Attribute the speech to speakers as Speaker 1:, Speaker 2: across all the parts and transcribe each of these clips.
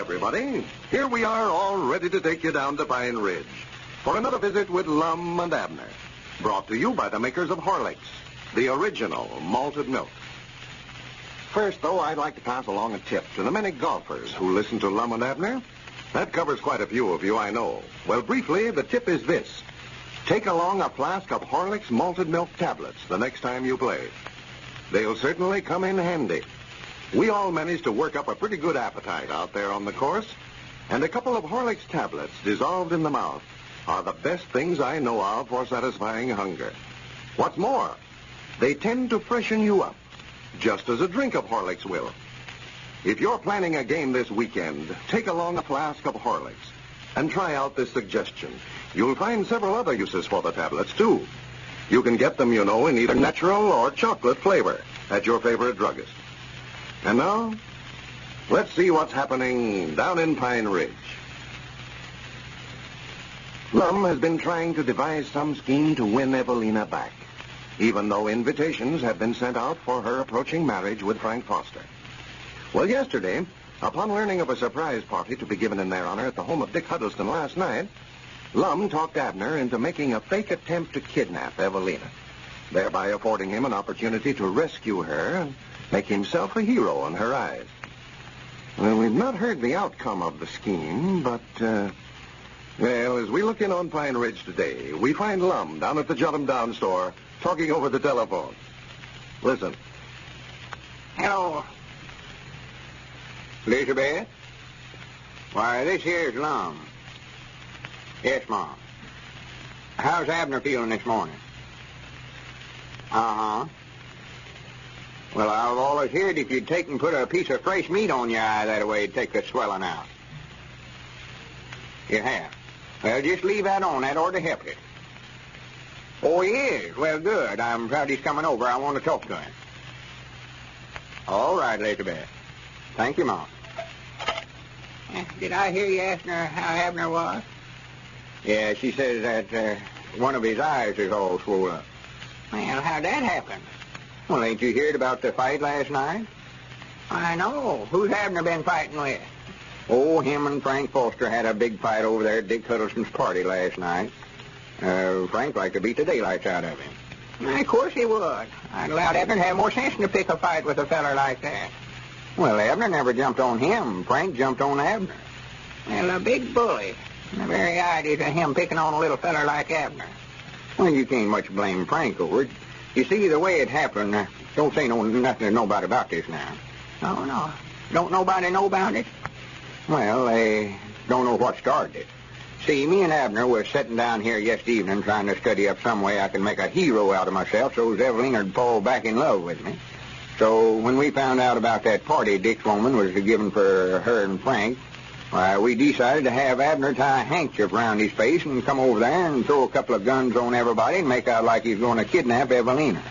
Speaker 1: everybody. Here we are, all ready to take you down to Pine Ridge for another visit with Lum and Abner. Brought to you by the makers of Horlicks, the original malted milk. First, though, I'd like to pass along a tip to the many golfers who listen to Lum and Abner. That covers quite a few of you, I know. Well, briefly, the tip is this. Take along a flask of Horlicks malted milk tablets the next time you play. They'll certainly come in handy. We all managed to work up a pretty good appetite out there on the course, and a couple of Horlicks tablets dissolved in the mouth are the best things I know of for satisfying hunger. What's more, they tend to freshen you up, just as a drink of Horlicks will. If you're planning a game this weekend, take along a flask of Horlicks and try out this suggestion. You'll find several other uses for the tablets, too. You can get them, in either natural or chocolate flavor at your favorite druggist. And now, let's see what's happening down in Pine Ridge. Lum has been trying to devise some scheme to win Evalena back, even though invitations have been sent out for her approaching marriage with Frank Foster. Well, yesterday, upon learning of a surprise party to be given in their honor at the home of Dick Huddleston last night, Lum talked Abner into making a fake attempt to kidnap Evalena, thereby affording him an opportunity to rescue her and make himself a hero in her eyes. Well, we've not heard the outcome of the scheme, but, as we look in on Pine Ridge today, we find Lum down at the Jot Em Down store talking over the telephone. Listen.
Speaker 2: Hello. Elizabeth? Why, this here's Lum. Yes, Mom. How's Abner feeling this morning? Uh-huh. Well, I've always heard if you'd take and put a piece of fresh meat on your eye, that way it'd take the swelling out. You have? Well, just leave that on. That ought to help it. Oh, he is? Well, good. I'm proud he's coming over. I want to talk to him. All right, Elizabeth. Thank you, Mom. Did I hear you asking her how Abner was? Yeah, she says that one of his eyes is all swollen up. Well, how'd that happen? Well, ain't you heard about the fight last night? I know. Who's Abner been fighting with? Oh, him and Frank Foster had a big fight over there at Dick Huddleston's party last night. Frank liked to beat the daylights out of him. Of course he would. I'd allow Abner to have more sense than to pick a fight with a feller like that. Well, Abner never jumped on him. Frank jumped on Abner. Well, a big bully. The very idea of him picking on a little feller like Abner. Well, you can't much blame Frank over it. You see, the way it happened, don't say nothing to nobody about this now. Oh, no. Don't nobody know about it? Well, they don't know what started it. See, me and Abner was sitting down here yesterday evening trying to study up some way I could make a hero out of myself so Evalena would fall back in love with me. So when we found out about that party Dick's woman was giving for her and Frank, why, we decided to have Abner tie a handkerchief around his face and come over there and throw a couple of guns on everybody and make out like he's going to kidnap Evalena.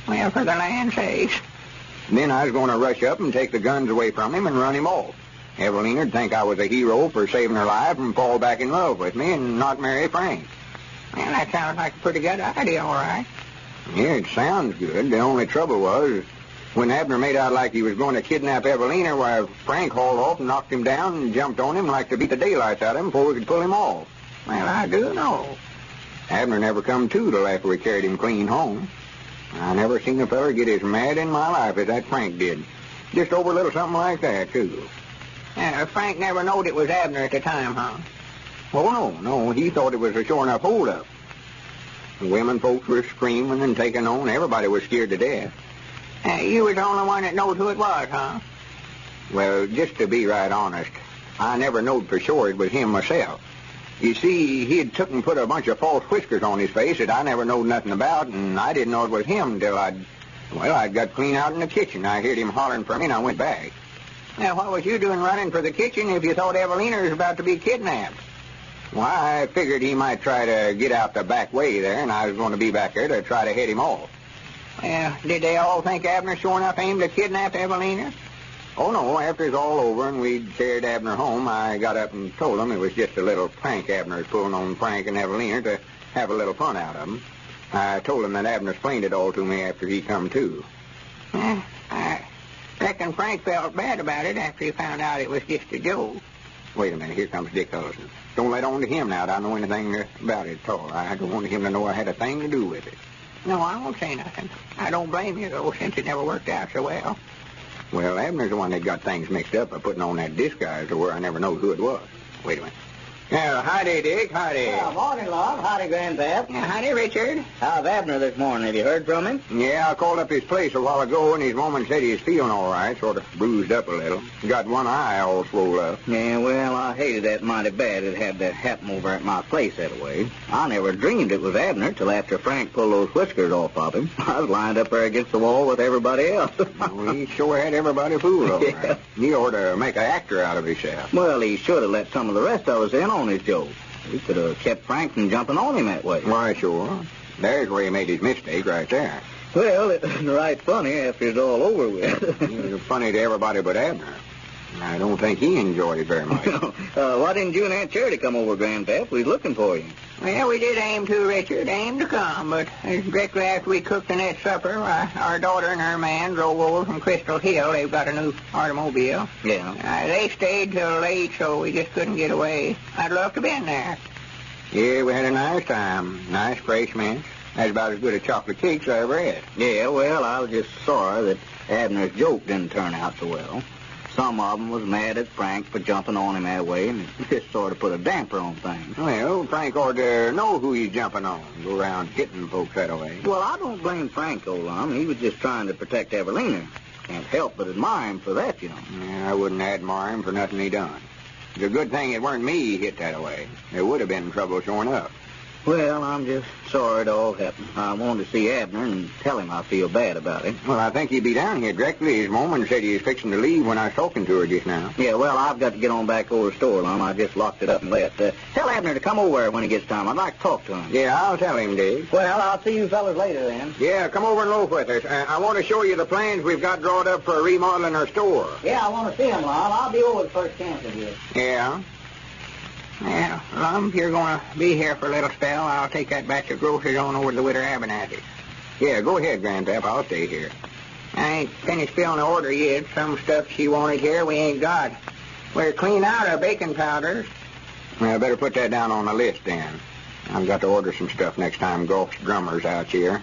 Speaker 2: Well, for the land's sakes. Then I was going to rush up and take the guns away from him and run him off. Evalena'd think I was a hero for saving her life and fall back in love with me and not marry Frank. Well, that sounds like a pretty good idea, all right. Yeah, it sounds good. The only trouble was, when Abner made out like he was going to kidnap Evalena, why, Frank hauled off and knocked him down and jumped on him like to beat the daylights out of him before we could pull him off. Well, I do know. Abner never come to till after we carried him clean home. I never seen a feller get as mad in my life as that Frank did. Just over a little something like that, too. Frank never knowed it was Abner at the time, huh? Oh, no. He thought it was a sure enough hold-up. The women folks were screaming and taking on. Everybody was scared to death. You was the only one that knowed who it was, huh? Well, just to be right honest, I never knowed for sure it was him myself. You see, he had took and put a bunch of false whiskers on his face that I never knowed nothing about, and I didn't know it was him until I'd got clean out in the kitchen. I heard him hollering for me, and I went back. Now, what was you doing running for the kitchen if you thought Evalena was about to be kidnapped? Why, I figured he might try to get out the back way there, and I was going to be back there to try to head him off. Did they all think Abner sure enough aimed to kidnap Evalena? Oh, no. After it's all over and we'd carried Abner home, I got up and told them it was just a little prank Abner was pulling on Frank and Evalena to have a little fun out of them. I told them that Abner explained it all to me after he come to. I reckon Frank felt bad about it after he found out it was just a joke. Wait a minute, here comes Dick Hullison. Don't let on to him now that I know anything about it at all. I don't want him to know I had a thing to do with it.
Speaker 3: No, I won't say nothing. I don't blame you, though, since it never worked out so well.
Speaker 2: Well, Abner's the one that got things mixed up by putting on that disguise to where I never know who it was. Wait a minute. Yeah, howdy, Dick, howdy.
Speaker 4: Well, morning, Lum. Howdy, Grandpap.
Speaker 3: Yeah, howdy, Richard.
Speaker 4: How's Abner this morning? Have you heard from him?
Speaker 2: Yeah, I called up his place a while ago, and his woman said he's feeling all right, sort of bruised up a little. Got one eye all swole up.
Speaker 4: Yeah, well, I hated that mighty bad it had that happen over at my place that way. I never dreamed it was Abner till after Frank pulled those whiskers off of him. I was lined up there against the wall with everybody else.
Speaker 2: Well, he sure had everybody fooled all right.
Speaker 4: Yeah.
Speaker 2: He ought to make an actor out of himself.
Speaker 4: Well, he should have let some of the rest of us in on his joke. He could have kept Frank from jumping on him that way.
Speaker 2: Why, sure. There's where he made his mistake right there.
Speaker 4: Well, it was right funny after it's all over with.
Speaker 2: He was funny to everybody but Abner. I don't think he enjoyed it very much.
Speaker 4: Why didn't you and Aunt Charity come over, Grandpap? We was looking for you.
Speaker 3: Well, we did aim to, Richard, aim to come, but directly after we cooked the next supper, our daughter and her man drove over from Crystal Hill. They've got a new automobile.
Speaker 4: Yeah.
Speaker 3: They stayed till late, so we just couldn't get away. I'd love to have been there.
Speaker 2: Yeah, we had a nice time. Nice fresh mints. That's about as good as chocolate cakes I ever had.
Speaker 4: Yeah, well, I was just sorry that Abner's joke didn't turn out so well. Some of them was mad at Frank for jumping on him that way, and it just sort of put a damper on things.
Speaker 2: Well, Frank ought to know who he's jumping on. Go around hitting folks that way.
Speaker 4: Well, I don't blame Frank, old Lum. He was just trying to protect Evalena. Can't help but admire him for that, you know.
Speaker 2: Yeah, I wouldn't admire him for nothing he done. It's a good thing it weren't me he hit that way. There would have been trouble showing up.
Speaker 4: Well, I'm just sorry it all happened. I wanted to see Abner and tell him I feel bad about it.
Speaker 2: Well, I think he'd be down here directly. His woman said he was fixing to leave when I was talking to her just now.
Speaker 4: Yeah, well, I've got to get on back over to the store, Lum. I just locked it up and left. Tell Abner to come over when he gets time. I'd like to talk to him.
Speaker 2: Yeah, I'll tell him, Dave.
Speaker 4: Well, I'll see you fellas later then.
Speaker 2: Yeah, come over and loaf with us. I want to show you the plans we've got drawn up for remodeling our store.
Speaker 4: Yeah, I want to see him, Lum. I'll be over the first chance of you.
Speaker 2: Yeah?
Speaker 3: Yeah, Lum, if you're going to be here for a little spell, I'll take that batch of groceries on over to the widow Abernathy's.
Speaker 2: Yeah, go ahead, Grandpap. I'll stay here.
Speaker 3: I ain't finished filling the order yet. Some stuff she wanted here we ain't got. We're clean out of baking powders.
Speaker 2: Well, I better put that down on the list then. I've got to order some stuff next time Golf's drummer's out here.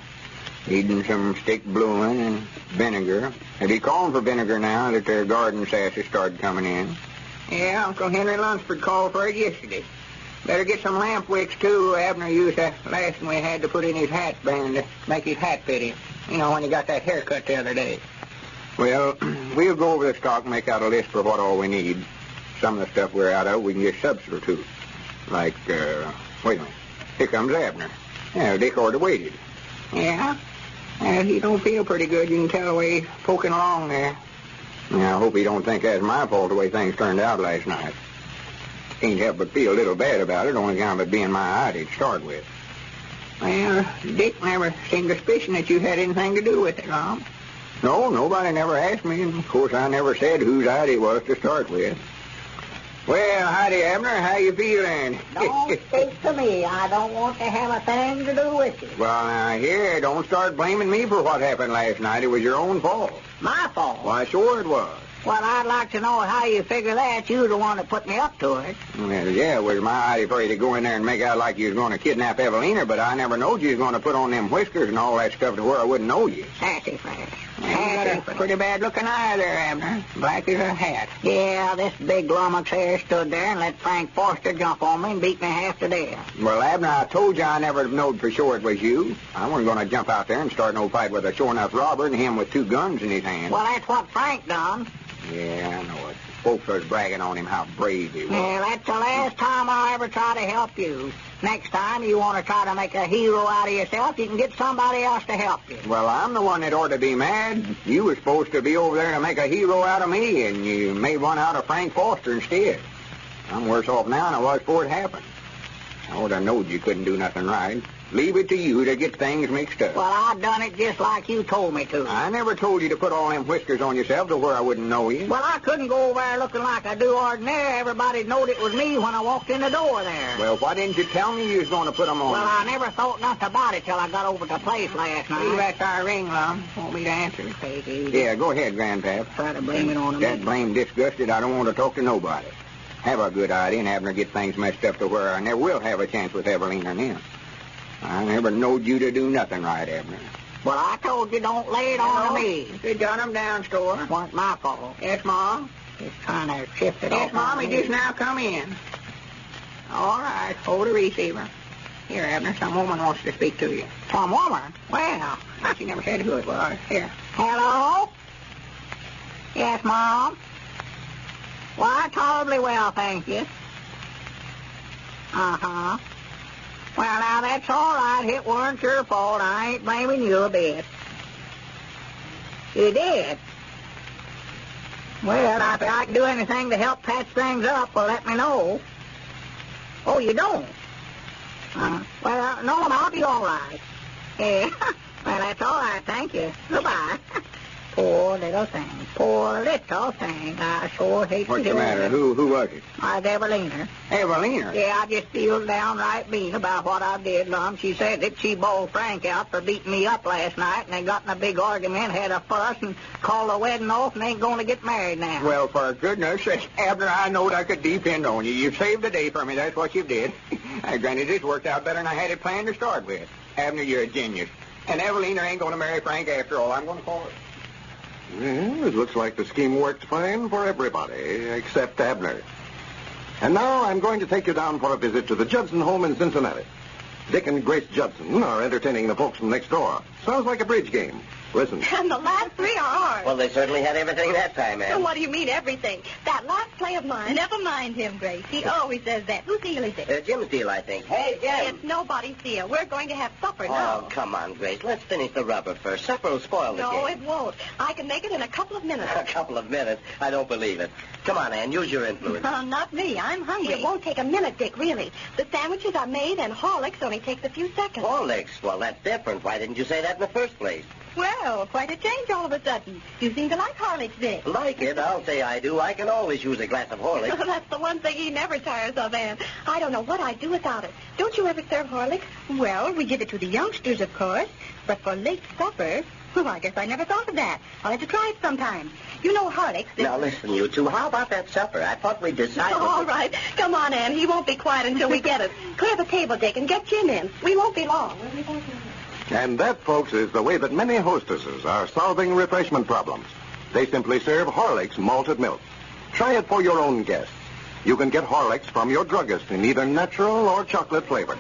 Speaker 2: Needing some stick bluing and vinegar. They be calling for vinegar now that their garden sasses started coming in.
Speaker 3: Yeah, Uncle Henry Lunsford called for it yesterday. Better get some lamp wicks, too. Abner used that last one we had to put in his hat band to make his hat fit him. You know, when he got that haircut the other day.
Speaker 2: Well, we'll go over the stock and make out a list for what all we need. Some of the stuff we're out of, we can just substitute. Like, wait a minute. Here comes Abner. Yeah, Dick ought to waited.
Speaker 3: Yeah? He don't feel pretty good. You can tell the way he's poking along there.
Speaker 2: Yeah, I hope he don't think that's my fault the way things turned out last night. Can't help but feel a little bad about it, on account of it being my idea to start with.
Speaker 3: Well, Dick never seemed suspicion that you had anything to do with it, Lum.
Speaker 2: No, nobody never asked me, and of course I never said whose idea it was to start with. Well, howdy, Abner. How you feeling?
Speaker 5: Don't speak to me. I don't want to have a thing to do with you.
Speaker 2: Well, now, here, don't start blaming me for what happened last night. It was your own fault.
Speaker 5: My fault?
Speaker 2: Why, sure it was.
Speaker 5: Well, I'd like to know how you figure that. You're the one that put me up to it.
Speaker 2: Well, yeah, it was my idea for you to go in there and make out like you was going to kidnap Evalena, but I never knowed you was going to put on them whiskers and all that stuff to where I wouldn't know you.
Speaker 5: Sassy fresh.
Speaker 3: You got a pretty bad-looking eye there, Abner. Black as a hat.
Speaker 5: Yeah, this big lummox here stood there and let Frank Forster jump on me and beat me half to death.
Speaker 2: Well, Abner, I told you I never knowed for sure it was you. I wasn't going to jump out there and start no fight with a sure-enough robber and him with 2 guns in his hand.
Speaker 5: Well, that's what Frank done.
Speaker 2: Yeah, I know it. Folks was bragging on him how brave he was.
Speaker 5: Well, that's the last time I'll ever try to help you. Next time you want to try to make a hero out of yourself, you can get somebody else to help you.
Speaker 2: Well, I'm the one that ought to be mad. You were supposed to be over there to make a hero out of me, and you made one out of Frank Foster instead. I'm worse off now than I was before it happened. I would have knowed you couldn't do nothing right. Leave it to you to get things mixed up.
Speaker 5: Well, I done it just like you told me to.
Speaker 2: I never told you to put all them whiskers on yourself to where I wouldn't know you.
Speaker 5: Well, I couldn't go over there looking like I do ordinary. Everybody knowed it was me when I walked in the door there.
Speaker 2: Well, why didn't you tell me you was going to put them on?
Speaker 5: Well, I never thought nothing about it till I got over to the place last night.
Speaker 3: See, that's our ring, Lum. Want me to answer it?
Speaker 5: Take it easy.
Speaker 2: Yeah, go ahead, Grandpap.
Speaker 5: Try to blame it on me.
Speaker 2: That blame disgusted, I don't want to talk to nobody. have a good idea and Abner get things messed up to where I never will have a chance with Evalena now. I never knowed you to do nothing right, Abner.
Speaker 5: Well, I told you don't lay it on to me.
Speaker 3: The Jot 'em Down store.
Speaker 5: Wasn't my fault.
Speaker 3: Yes, Mom.
Speaker 5: Just trying to shift it off.
Speaker 3: Yes, Mom, he just now come in. All right, hold the receiver. Here, Abner, some woman wants to speak to you.
Speaker 5: Some woman?
Speaker 3: Well, she never said who it was. Here.
Speaker 5: Hello? Yes, Mom? Why, tolerably well, thank you. Uh-huh. Well, now, that's all right. It weren't your fault. I ain't blaming you a bit. You did? Well, if I can do anything to help patch things up, well, let me know. Oh, you don't? Well, no, I'll be all right. Yeah. Well, that's all right. Thank you. Goodbye. Poor little thing. Poor little thing. I sure hate to
Speaker 2: What's
Speaker 5: do
Speaker 2: the matter?
Speaker 5: it.
Speaker 2: Who was it?
Speaker 5: It's Evalena.
Speaker 2: Evalena?
Speaker 5: Yeah, I just feel downright mean about what I did, Lum. She said that she bawled Frank out for beating me up last night, and they got in a big argument, had a fuss, and called the wedding off, and ain't going to get married now.
Speaker 2: Well, for goodness sake, Abner, I knowed I could depend on you. You saved the day for me. That's what you did. Granted, this worked out better than I had it planned to start with. Abner, you're a genius. And Evalena ain't going to marry Frank after all. I'm going to call her.
Speaker 1: Well, it looks like the scheme worked fine for everybody, except Abner. And now I'm going to take you down for a visit to the Judson home in Cincinnati. Dick and Grace Judson are entertaining the folks from next door. Sounds like a bridge game. Listen.
Speaker 6: And the last three are ours.
Speaker 4: Well, they certainly had everything that time, Ann.
Speaker 6: What do you mean, everything? That last play of mine. Never mind him, Grace. He always says that. Whose deal is it?
Speaker 4: Jim's deal, I think. Hey, Jim.
Speaker 6: It's nobody's deal. We're going to have supper now.
Speaker 4: Oh, come on, Grace. Let's finish the rubber first. Supper will spoil the
Speaker 6: No,
Speaker 4: game.
Speaker 6: it won't. I can make it in a couple of minutes.
Speaker 4: A couple of minutes? I don't believe it. Come on, Ann. Use your influence.
Speaker 6: Not me. I'm hungry. It won't take a minute, Dick, really. The sandwiches are made, and Horlicks only takes a few seconds.
Speaker 4: Horlicks? Well, that's different. Why didn't you say that in the first place?
Speaker 6: Well, quite a change all of a sudden. You seem to like Horlicks, Dick.
Speaker 4: Like it? I'll say I do. I can always use a glass of Horlicks.
Speaker 6: That's the one thing he never tires of, Ann. I don't know what I'd do without it. Don't you ever serve Horlicks? Well, we give it to the youngsters, of course. But for late supper, well, I guess I never thought of that. I'll have to try it sometime. You know Horlicks...
Speaker 4: Now, listen, you two. How about that supper? I thought we decided...
Speaker 6: All right. Come on, Ann. He won't be quiet until we get it. Clear the table, Dick, and get Jim in. We won't be long.
Speaker 1: And that, folks, is the way that many hostesses are solving refreshment problems. They simply serve Horlicks malted milk. Try it for your own guests. You can get Horlicks from your druggist in either natural or chocolate flavor.